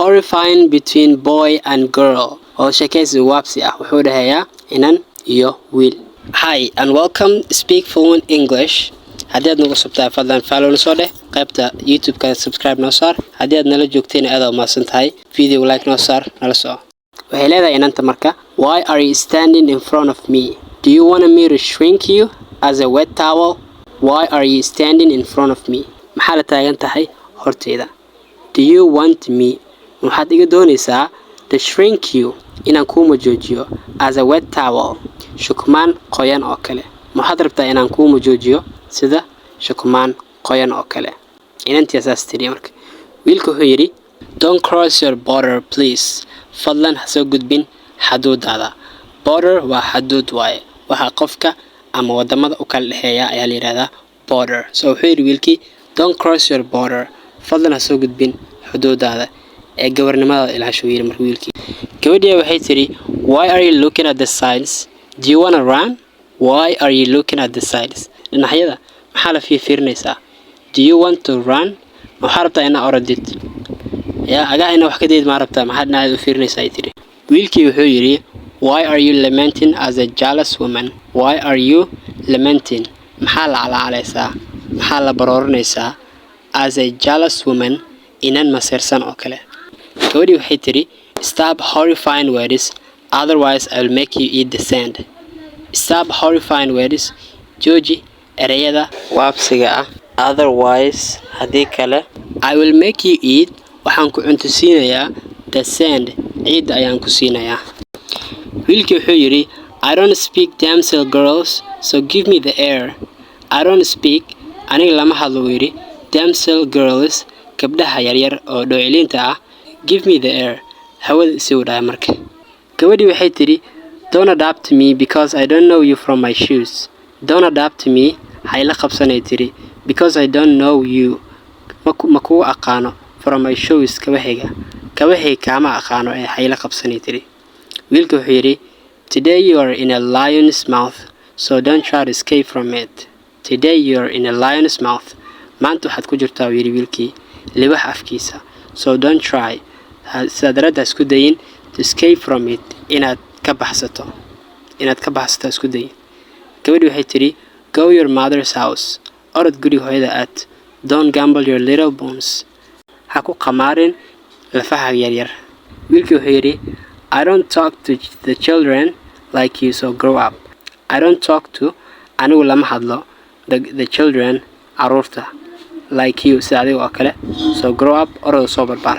horrifying between boy and girl. oo sheekaysi Waabsi ah wuxuu dhahayaa inan iyo wiil. Hi and welcome Speak Fluent English. haddii aad nagu subtaa fadlan follow na soo dheh qaybta YouTube-ka subscribe noo saar. haddii aad nala joogteen aad u mahadsan tahay video like noo saar nala soo. waxay leedahay inanta marka, why are you standing in front of me? Do you want me to shrink you as a wet towel? Why are you standing in front of me? maxaa la taagan tahay horteyda? Do you want me? waxaad iga doonaysaa to shrink you inaan kuuma joojiyo as a wet towel, shukmaan qoyan oo kale. waxaad rabtaa inaan kuuma joojiyo sida shukmaan qoyan oo kale. inantii asaas tiri marka. wiilku wuxuu yidhi, don't cross your border please. fadlan ha soo gudbin xaduudaada. border waa xaduud waaye. waxa qofka ama wadamada u kala dhexeeya ayaa la yiraahdaa border. So wuxuu yidhi wiilkii, don't cross your border. fadlan ha soo gudbin xuduudaada. ee gabarnimada ilaashu yiri markii wiilkii. gabadhiya waxay tiri, why are you looking at the sides? Do you want to run? Why are you looking at the sides? dhinacyada maxaa la fiirinaysaa? Do you want to run? waxaad rabtaa inaad orodid. agaa ina wax ka deed ma rabtaa maxaad dhinacyada u fiirinaysaa ay tiri. wiilkii wuxuu yidhi, why are you lamenting as a jealous woman? Why are you lamenting? maxaa la calaacalaysaa? maxaa la baroorinaysaa as a jealous woman inan maseersan oo kale. gabadhii waxay tiri, stop horrifying words, otherwise I will make you eat the sand. Stop horrifying words, jooji ereyada waabsiga ah. otherwise haddii kale I will make you eat, waxaan ku cunto siinayaa the sand, ciidda ayaan ku siinayaa. wiilkii wuxuu yidhi, I don't speak damsel girls, so give me the air. I don't speak, aniga lama hadlo yidhi, damsel girls, gabdhaha yaryar oo dhoociliinta ah, give me the air. hawada isi u dhahay marka. gabadhii waxay tiri, don't adapt to me because I don't know you from my shoes. Don't adapt to me, hayla qabsanay tiri, because I don't know you, ma kugu aqaano from my shoes kabahayga. kabahayga kaama aqaano ee hayla qabsanay tiri. wiilka wuxuu yidhi, today you are in a lion's mouth, so don't try to escape from it. Today you are in a lion's mouth. maanta waxaad ku jirtaa yidhi wiilkii libax afkiisa, so don't try, sidaa daraadda isku dayin to escape from it, inaad ka baxsato isku dayin. gabadhi waxay tiri, go your mother's house, orod guriga hooyada aad. don't gamble your little bones, ha ku qamaarin lafaha yaryar. wiilkii wuxuu yidhi, I don't talk to the children like you, so grow up. I don't talk to, anigu lama hadlo, the children, caruurta, like you, sida adiga oo kale, so grow up, orod soo barbaar.